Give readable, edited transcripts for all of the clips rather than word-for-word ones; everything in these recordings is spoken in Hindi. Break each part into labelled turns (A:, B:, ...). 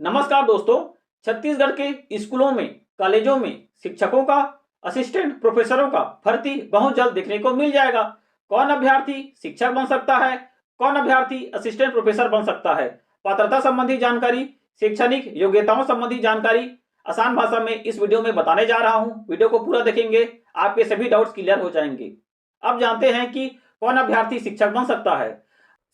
A: नमस्कार दोस्तों। छत्तीसगढ़ के स्कूलों में, कॉलेजों में शिक्षकों का, असिस्टेंट प्रोफेसरों का भर्ती बहुत जल्द देखने को मिल जाएगा। कौन अभ्यर्थी शिक्षक बन सकता है, कौन अभ्यर्थी असिस्टेंट प्रोफेसर बन सकता है, पात्रता संबंधी जानकारी, शैक्षणिक योग्यताओं संबंधी जानकारी आसान भाषा में इस वीडियो में बताने जा रहा हूं। वीडियो को पूरा देखेंगे, आपके सभी डाउट्स क्लियर हो जाएंगे। अब जानते हैं कि कौन अभ्यर्थी शिक्षक बन सकता है।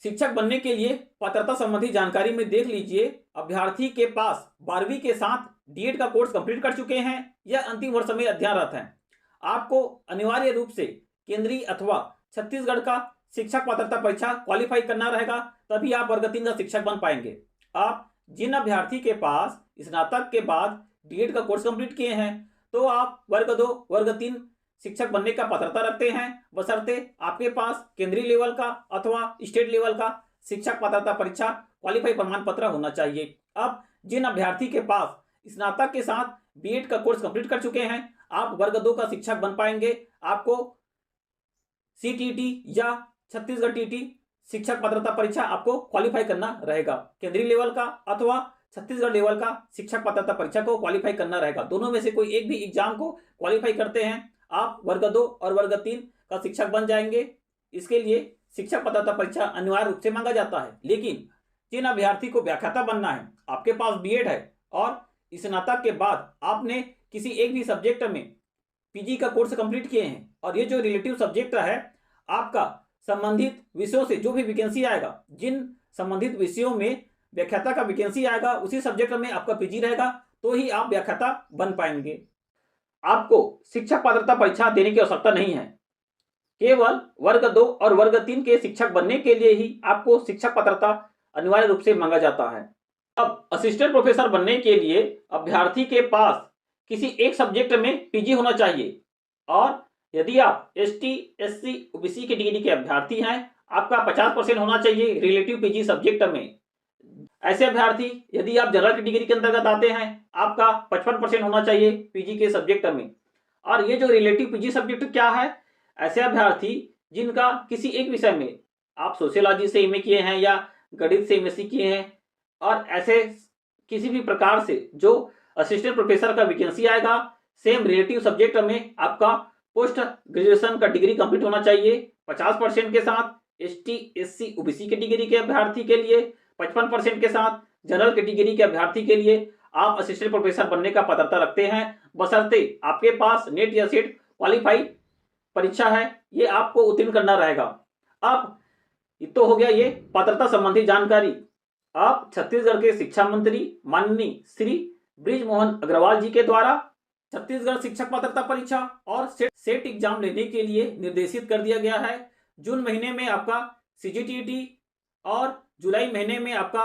A: शिक्षक बनने के लिए पात्रता संबंधी जानकारी में देख लीजिए। अभ्यर्थी के पास 12वीं के साथ डीएड का कोर्स कंप्लीट कर चुके हैं या अंतिम वर्ष में अध्ययनरत हैं। आपको अनिवार्य रूप से केंद्रीय अथवा छत्तीसगढ़ का शिक्षक पात्रता परीक्षा क्वालिफाई करना रहेगा, तभी आप वर्ग 3 का शिक्षक बन पाएंगे। आप जिन अभ्यर्थी के पास स्नातक के बाद डीएड का कोर्स कंप्लीट किए हैं, तो आप वर्ग 2 वर्ग 3 शिक्षक बनने का पात्रता रखते हैं, बशर्ते आपके पास केंद्रीय लेवल का अथवा स्टेट लेवल का शिक्षक पात्रता परीक्षा क्वालिफाई प्रमाण पत्र होना चाहिए। अब जिन अभ्यर्थी के पास स्नातक के साथ बीएड का कोर्स कंप्लीट कर चुके हैं, आप वर्ग 2 का शिक्षक बन पाएंगे। आपको सीटीटी या छत्तीसगढ़ टीटी शिक्षक पात्रता परीक्षा आपको क्वालिफाई करना रहेगा। केंद्रीय लेवल का अथवा छत्तीसगढ़ लेवल का शिक्षक पात्रता परीक्षा को क्वालिफाई करना रहेगा। दोनों में से कोई एक भी एग्जाम को क्वालिफाई करते हैं, आप वर्ग 2 और वर्ग 3 का शिक्षक बन जाएंगे। इसके लिए शिक्षक पात्रता परीक्षा अनिवार्य रूप से मांगा जाता है। लेकिन जिन अभ्यर्थी को व्याख्याता बनना है, आपके पास बीएड है और स्नातक के बाद आपने किसी एक भी सब्जेक्ट में पीजी का कोर्स कंप्लीट किए हैं, और ये जो रिलेटिव सब्जेक्ट है आपका संबंधित विषयों से जो भी वैकेंसी आएगा, जिन संबंधित विषयों में व्याख्याता का वैकेंसी आएगा, उसी सब्जेक्ट में आपका पीजी रहेगा, तो ही आप व्याख्याता बन पाएंगे। आपको शिक्षक पात्रता परीक्षा देने की आवश्यकता नहीं है। केवल वर्ग 2 और वर्ग 3 के शिक्षक बनने के लिए ही आपको शिक्षक पात्रता अनिवार्य रूप से मांगा जाता है। अब असिस्टेंट प्रोफेसर बनने के लिए अभ्यर्थी के पास किसी एक सब्जेक्ट में पीजी होना चाहिए, और यदि आप एसटी, एससी, ओबीसी की डिग्री के अभ्यर्थी हैं, आपका 50% होना चाहिए रिलेटिव पीजी सब्जेक्ट में। ऐसे अभ्यर्थी यदि आप जनरल कैटेगरी के अंतर्गत आते हैं, आपका 55% होना चाहिए पीजी के सब्जेक्ट में। और ये जो रिलेटिव पीजी सब्जेक्ट क्या है, ऐसे अभ्यर्थी जिनका किसी एक विषय में, आप सोशियोलॉजी से एमए किए हैं या गणित से एमएससी किए हैं, और ऐसे किसी भी प्रकार से जो असिस्टेंट प्रोफेसर का वैकेंसी आएगा, सेम रिलेटिव सब्जेक्ट में आपका पोस्ट ग्रेजुएशन का डिग्री कंप्लीट होना चाहिए 50% के साथ। एसटी, एससी, ओबीसी की डिग्री के अभ्यर्थी के लिए 55% के साथ, जनरल कैटेगरी के अभ्यर्थी के लिए आप असिस्टेंट प्रोफेसर बनने का पात्रता रखते हैं, बशर्ते आपके पास नेट या सेट क्वालिफाई परीक्षा है, ये आपको उत्तीर्ण करना रहेगा। अब तो हो गया ये पात्रता संबंधी जानकारी। आप छत्तीसगढ़ के शिक्षा मंत्री माननीय श्री बृजमोहन अग्रवाल जी के द्वारा छत्तीसगढ़ शिक्षक पात्रता परीक्षा और सेट एग्जाम लेने के लिए निर्देशित कर दिया गया है। जून महीने में आपका सीजीटीटी और जुलाई महीने में आपका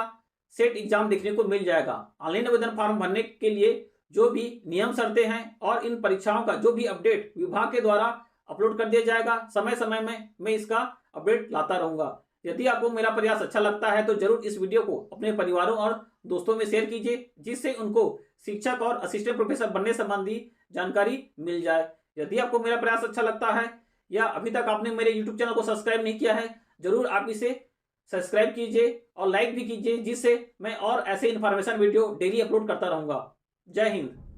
A: सेट एग्जाम देखने को मिल जाएगा। ऑनलाइन आवेदन फॉर्म भरने के लिए जो भी नियम शर्तें हैं और इन परीक्षाओं का जो भी अपडेट विभाग के द्वारा अपलोड कर दिया जाएगा, समय समय में मैं इसका अपडेट लाता रहूंगा। यदि आपको मेरा प्रयास अच्छा लगता है तो जरूर इस वीडियो को अपने परिवारों और दोस्तों में शेयर कीजिए, जिससे उनको शिक्षक और असिस्टेंट प्रोफेसर बनने संबंधी जानकारी मिल जाए। यदि आपको मेरा प्रयास अच्छा लगता है या अभी तक आपने मेरे यूट्यूब चैनल को सब्सक्राइब नहीं किया है, जरूर आप इसे सब्सक्राइब कीजिए और लाइक भी कीजिए, जिससे मैं और ऐसे इन्फॉर्मेशन वीडियो डेली अपलोड करता रहूंगा। जय हिंद।